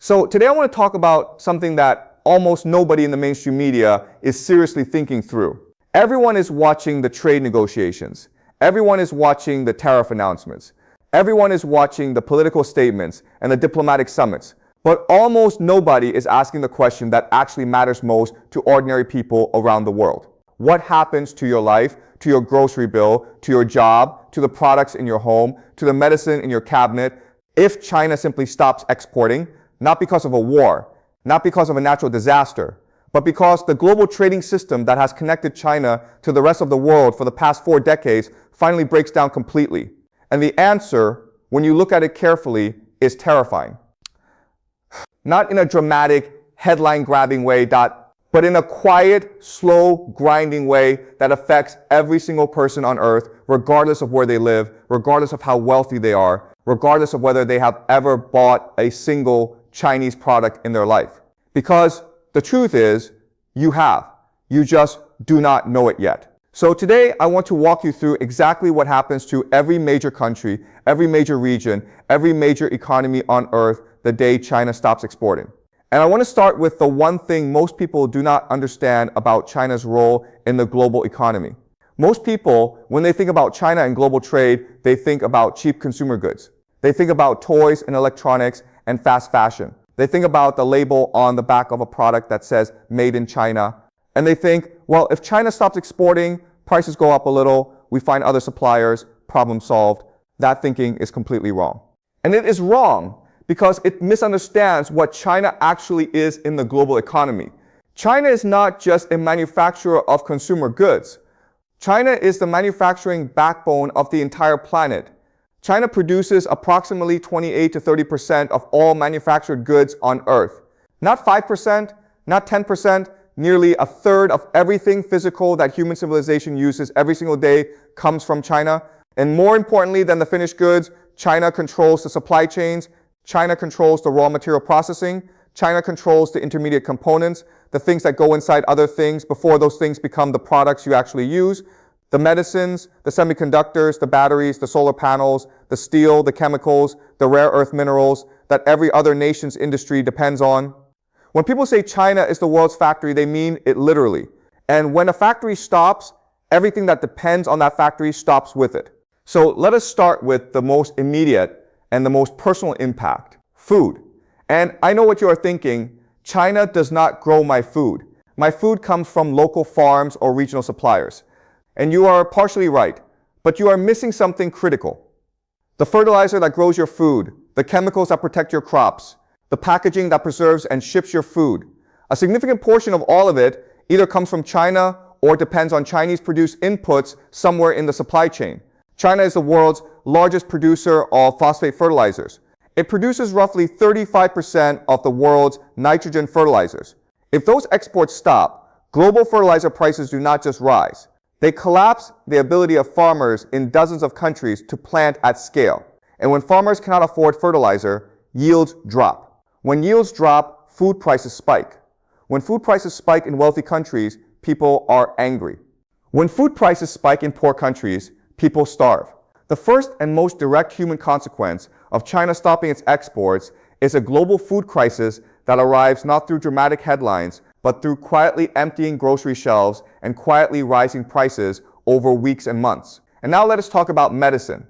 So today I want to talk about something that almost nobody in the mainstream media is seriously thinking through. Everyone is watching the trade negotiations. Everyone is watching the tariff announcements. Everyone is watching the political statements and the diplomatic summits. But almost nobody is asking the question that actually matters most to ordinary people around the world. What happens to your life, to your grocery bill, to your job, to the products in your home, to the medicine in your cabinet, if China simply stops exporting, not because of a war, not because of a natural disaster, but because the global trading system that has connected China to the rest of the world for the past 4 decades finally breaks down completely? And the answer, when you look at it carefully, is terrifying. Not in a dramatic, headline-grabbing way, but in a quiet, slow, grinding way that affects every single person on earth, regardless of where they live, regardless of how wealthy they are, regardless of whether they have ever bought a single Chinese product in their life. Because the truth is, you have. You just do not know it yet. So today, I want to walk you through exactly what happens to every major country, every major region, every major economy on earth the day China stops exporting. And I want to start with the one thing most people do not understand about China's role in the global economy. Most people, when they think about China and global trade, they think about cheap consumer goods. They think about toys and electronics and fast fashion. They think about the label on the back of a product that says made in China. And they think, well, if China stops exporting, prices go up a little, we find other suppliers, problem solved. That thinking is completely wrong. And it is wrong because it misunderstands what China actually is in the global economy. China is not just a manufacturer of consumer goods. China is the manufacturing backbone of the entire planet. China produces approximately 28 to 30% of all manufactured goods on Earth. Not 5%, not 10%, nearly a third of everything physical that human civilization uses every single day comes from China. And more importantly than the finished goods, China controls the supply chains. China controls the raw material processing. China controls the intermediate components, the things that go inside other things before those things become the products you actually use. The medicines, the semiconductors, the batteries, the solar panels, the steel, the chemicals, the rare earth minerals that every other nation's industry depends on. When people say China is the world's factory, they mean it literally. And when a factory stops, everything that depends on that factory stops with it. So let us start with the most immediate and the most personal impact, food. And I know what you are thinking, China does not grow my food. My food comes from local farms or regional suppliers. And you are partially right, but you are missing something critical. The fertilizer that grows your food, the chemicals that protect your crops, the packaging that preserves and ships your food. A significant portion of all of it either comes from China or depends on Chinese-produced inputs somewhere in the supply chain. China is the world's largest producer of phosphate fertilizers. It produces roughly 35% of the world's nitrogen fertilizers. If those exports stop, global fertilizer prices do not just rise. They collapse the ability of farmers in dozens of countries to plant at scale. And when farmers cannot afford fertilizer, yields drop. When yields drop, food prices spike. When food prices spike in wealthy countries, people are angry. When food prices spike in poor countries, people starve. The first and most direct human consequence of China stopping its exports is a global food crisis that arrives not through dramatic headlines, but through quietly emptying grocery shelves and quietly rising prices over weeks and months. And now let us talk about medicine,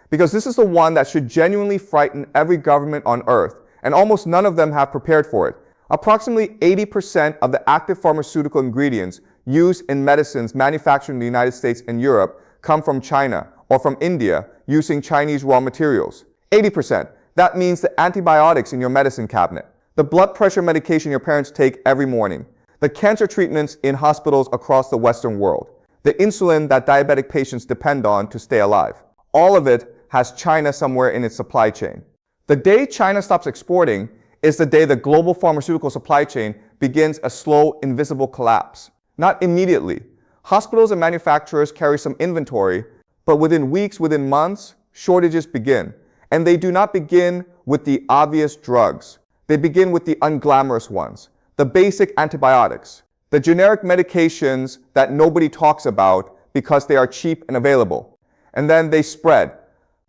because this is the one that should genuinely frighten every government on earth, and almost none of them have prepared for it. Approximately 80% of the active pharmaceutical ingredients used in medicines manufactured in the United States and Europe come from China or from India using Chinese raw materials. 80%. That means the antibiotics in your medicine cabinet, the blood pressure medication your parents take every morning, the cancer treatments in hospitals across the Western world, the insulin that diabetic patients depend on to stay alive. All of it has China somewhere in its supply chain. The day China stops exporting is the day the global pharmaceutical supply chain begins a slow, invisible collapse. Not immediately. Hospitals and manufacturers carry some inventory, but within weeks, within months, shortages begin. And they do not begin with the obvious drugs. They begin with the unglamorous ones, the basic antibiotics, the generic medications that nobody talks about because they are cheap and available. And then they spread.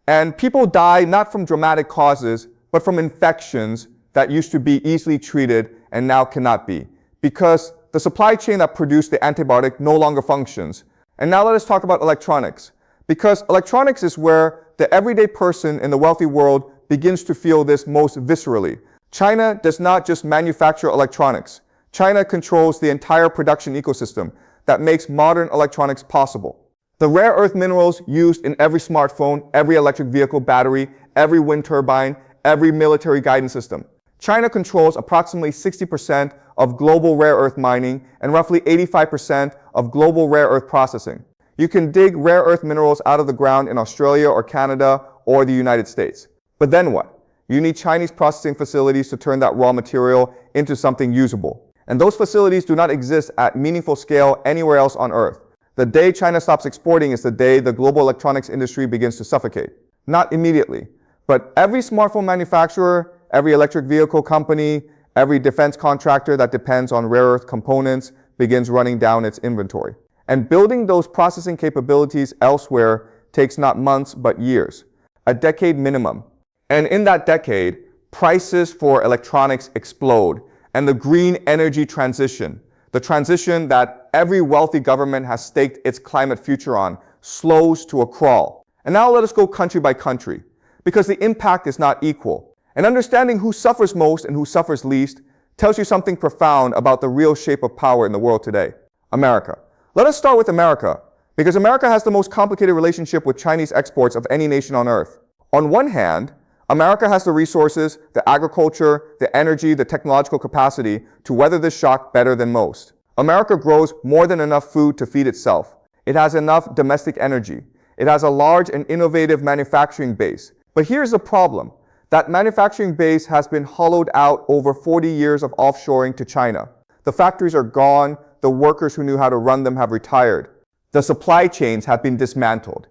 And people die not from dramatic causes, but from infections, that used to be easily treated and now cannot be, because the supply chain that produced the antibiotic no longer functions. And now let us talk about electronics, because electronics is where the everyday person in the wealthy world begins to feel this most viscerally. China does not just manufacture electronics. China controls the entire production ecosystem that makes modern electronics possible. The rare earth minerals used in every smartphone, every electric vehicle battery, every wind turbine, every military guidance system. China controls approximately 60% of global rare earth mining and roughly 85% of global rare earth processing. You can dig rare earth minerals out of the ground in Australia or Canada or the United States. But then what? You need Chinese processing facilities to turn that raw material into something usable. And those facilities do not exist at meaningful scale anywhere else on Earth. The day China stops exporting is the day the global electronics industry begins to suffocate. Not immediately, but every smartphone manufacturer, every electric vehicle company, every defense contractor that depends on rare earth components begins running down its inventory. And building those processing capabilities elsewhere takes not months but years, a decade minimum. And in that decade, prices for electronics explode, and the green energy transition, the transition that every wealthy government has staked its climate future on, slows to a crawl. And now let us go country by country, because the impact is not equal. And understanding who suffers most and who suffers least tells you something profound about the real shape of power in the world today. America. Let us start with America, because America has the most complicated relationship with Chinese exports of any nation on Earth. On one hand, America has the resources, the agriculture, the energy, the technological capacity to weather this shock better than most. America grows more than enough food to feed itself. It has enough domestic energy. It has a large and innovative manufacturing base. But here's the problem. That manufacturing base has been hollowed out over 40 years of offshoring to China. The factories are gone. The workers who knew how to run them have retired. The supply chains have been dismantled.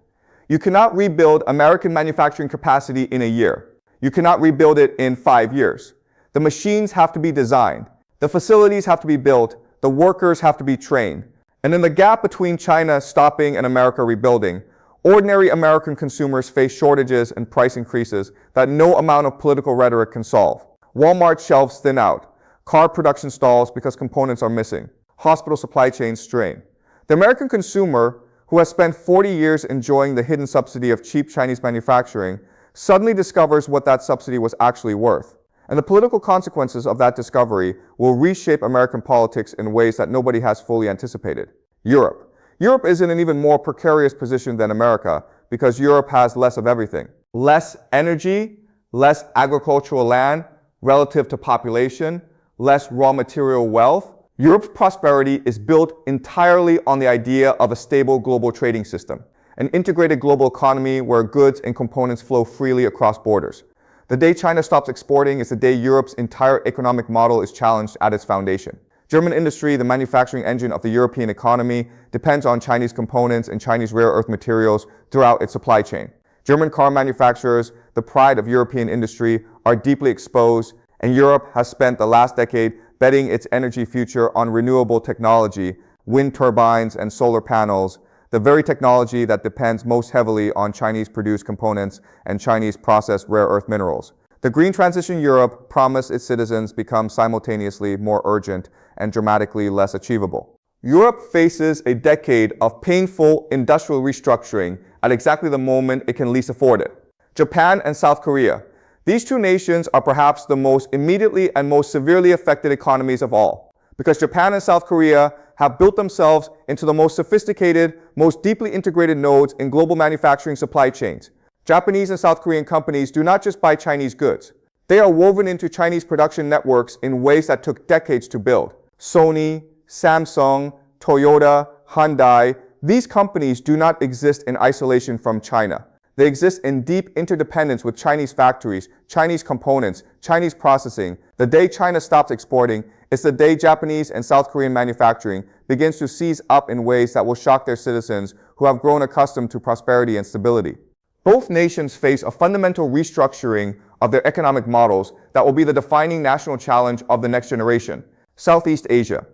You cannot rebuild American manufacturing capacity in a year. You cannot rebuild it in 5 years. The machines have to be designed. The facilities have to be built. The workers have to be trained. And in the gap between China stopping and America rebuilding, ordinary American consumers face shortages and price increases that no amount of political rhetoric can solve. Walmart shelves thin out. Car production stalls because components are missing. Hospital supply chains strain. The American consumer, who has spent 40 years enjoying the hidden subsidy of cheap Chinese manufacturing, suddenly discovers what that subsidy was actually worth. And the political consequences of that discovery will reshape American politics in ways that nobody has fully anticipated. Europe. Europe is in an even more precarious position than America because Europe has less of everything. Less energy, less agricultural land relative to population, less raw material wealth. Europe's prosperity is built entirely on the idea of a stable global trading system, an integrated global economy where goods and components flow freely across borders. The day China stops exporting is the day Europe's entire economic model is challenged at its foundation. German industry, the manufacturing engine of the European economy, depends on Chinese components and Chinese rare earth materials throughout its supply chain. German car manufacturers, the pride of European industry, are deeply exposed, and Europe has spent the last decade betting its energy future on renewable technology, wind turbines and solar panels, the very technology that depends most heavily on Chinese-produced components and Chinese-processed rare earth minerals. The green transition Europe promised its citizens becomes simultaneously more urgent and dramatically less achievable. Europe faces a decade of painful industrial restructuring at exactly the moment it can least afford it. Japan and South Korea. These two nations are perhaps the most immediately and most severely affected economies of all, because Japan and South Korea have built themselves into the most sophisticated, most deeply integrated nodes in global manufacturing supply chains. Japanese and South Korean companies do not just buy Chinese goods. They are woven into Chinese production networks in ways that took decades to build. Sony, Samsung, Toyota, Hyundai, these companies do not exist in isolation from China. They exist in deep interdependence with Chinese factories, Chinese components, Chinese processing. The day China stops exporting is the day Japanese and South Korean manufacturing begins to seize up in ways that will shock their citizens who have grown accustomed to prosperity and stability. Both nations face a fundamental restructuring of their economic models that will be the defining national challenge of the next generation. Southeast Asia.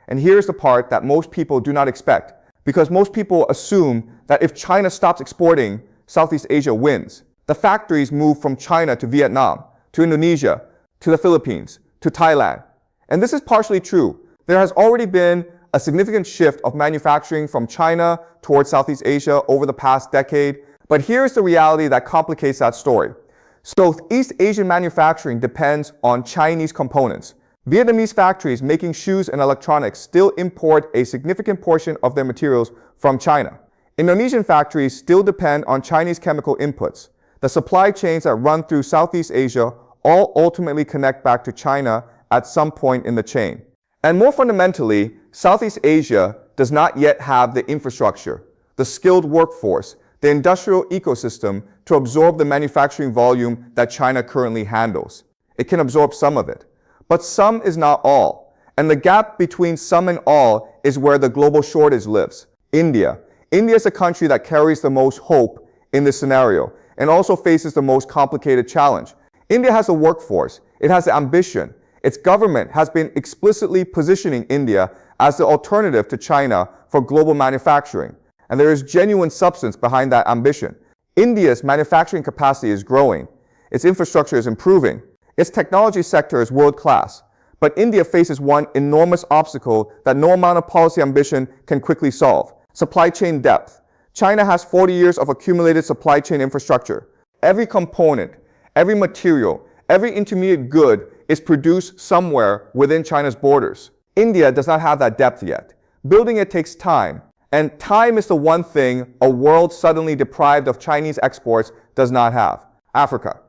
And here's the part that most people do not expect, because most people assume that if China stops exporting, Southeast Asia wins. The factories move from China to Vietnam, to Indonesia, to the Philippines, to Thailand. And this is partially true. There has already been a significant shift of manufacturing from China towards Southeast Asia over the past decade. But here's the reality that complicates that story. Southeast Asian manufacturing depends on Chinese components. Vietnamese factories making shoes and electronics still import a significant portion of their materials from China. Indonesian factories still depend on Chinese chemical inputs. The supply chains that run through Southeast Asia all ultimately connect back to China at some point in the chain. And more fundamentally, Southeast Asia does not yet have the infrastructure, the skilled workforce, the industrial ecosystem to absorb the manufacturing volume that China currently handles. It can absorb some of it, but some is not all. And the gap between some and all is where the global shortage lives. India. India is a country that carries the most hope in this scenario and also faces the most complicated challenge. India has a workforce. It has the ambition. Its government has been explicitly positioning India as the alternative to China for global manufacturing. And there is genuine substance behind that ambition. India's manufacturing capacity is growing. Its infrastructure is improving. Its technology sector is world-class. But India faces one enormous obstacle that no amount of policy ambition can quickly solve: supply chain depth. China has 40 years of accumulated supply chain infrastructure. Every component, every material, every intermediate good is produced somewhere within China's borders. India does not have that depth yet. Building it takes time. And time is the one thing a world suddenly deprived of Chinese exports does not have: Africa.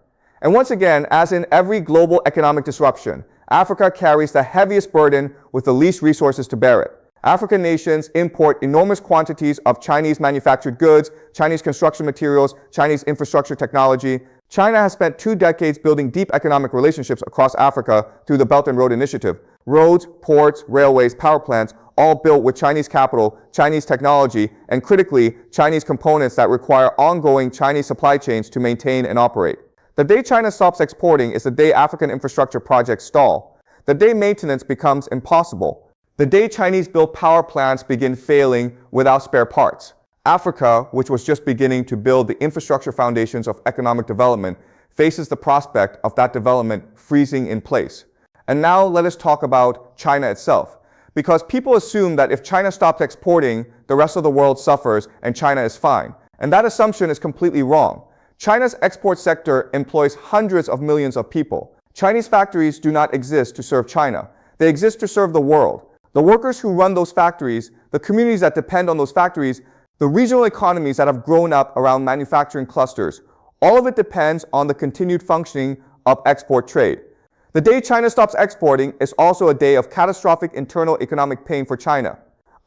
And once again, as in every global economic disruption, Africa carries the heaviest burden with the least resources to bear it. African nations import enormous quantities of Chinese manufactured goods, Chinese construction materials, Chinese infrastructure technology. China has spent 2 decades building deep economic relationships across Africa through the Belt and Road Initiative. Roads, ports, railways, power plants, all built with Chinese capital, Chinese technology, and critically, Chinese components that require ongoing Chinese supply chains to maintain and operate. The day China stops exporting is the day African infrastructure projects stall. The day maintenance becomes impossible. The day Chinese-built power plants begin failing without spare parts. Africa, which was just beginning to build the infrastructure foundations of economic development, faces the prospect of that development freezing in place. And now let us talk about China itself. Because people assume that if China stops exporting, the rest of the world suffers and China is fine. And that assumption is completely wrong. China's export sector employs hundreds of millions of people. Chinese factories do not exist to serve China. They exist to serve the world. The workers who run those factories, the communities that depend on those factories, the regional economies that have grown up around manufacturing clusters, all of it depends on the continued functioning of export trade. The day China stops exporting is also a day of catastrophic internal economic pain for China.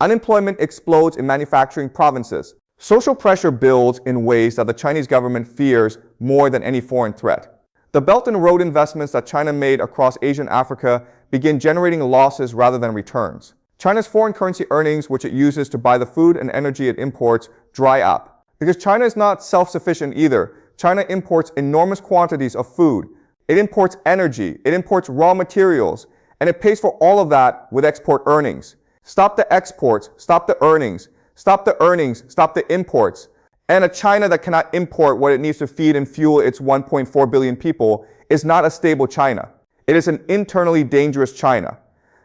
Unemployment explodes in manufacturing provinces. Social pressure builds in ways that the Chinese government fears more than any foreign threat. The Belt and Road investments that China made across Asia and Africa begin generating losses rather than returns. China's foreign currency earnings, which it uses to buy the food and energy it imports, dry up. Because China is not self-sufficient either. China imports enormous quantities of food. It imports energy. It imports raw materials. And it pays for all of that with export earnings. Stop the exports. Stop the earnings. Stop the earnings. Stop the imports. And a China that cannot import what it needs to feed and fuel its 1.4 billion people is not a stable China. It is an internally dangerous China.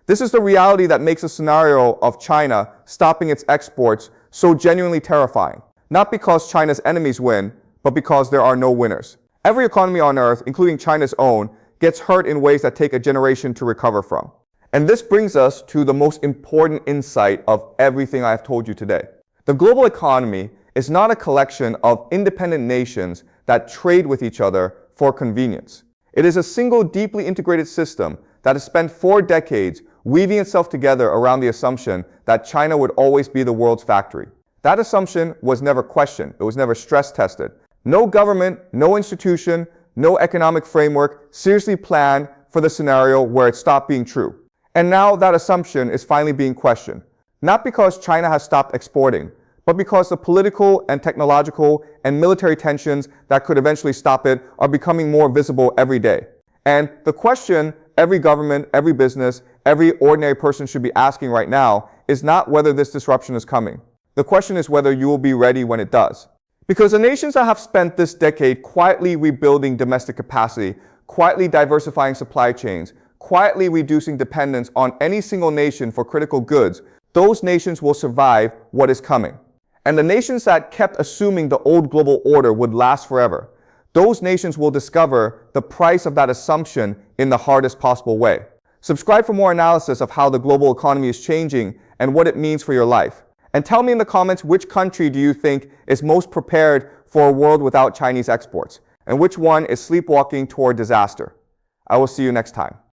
This is the reality that makes the scenario of China stopping its exports so genuinely terrifying. Not because China's enemies win, but because there are no winners. Every economy on earth, including China's own, gets hurt in ways that take a generation to recover from. And this brings us to the most important insight of everything I have told you today. The global economy is not a collection of independent nations that trade with each other for convenience. It is a single deeply integrated system that has spent 4 decades weaving itself together around the assumption that China would always be the world's factory. That assumption was never questioned. It was never stress tested. No government, no institution, no economic framework seriously planned for the scenario where it stopped being true. And now that assumption is finally being questioned. Not because China has stopped exporting, but because the political and technological and military tensions that could eventually stop it are becoming more visible every day. And the question every government, every business, every ordinary person should be asking right now is not whether this disruption is coming. The question is whether you will be ready when it does. Because the nations that have spent this decade quietly rebuilding domestic capacity, quietly diversifying supply chains, quietly reducing dependence on any single nation for critical goods, those nations will survive what is coming. And the nations that kept assuming the old global order would last forever, those nations will discover the price of that assumption in the hardest possible way. Subscribe for more analysis of how the global economy is changing and what it means for your life. And tell me in the comments which country do you think is most prepared for a world without Chinese exports, and which one is sleepwalking toward disaster. I will see you next time.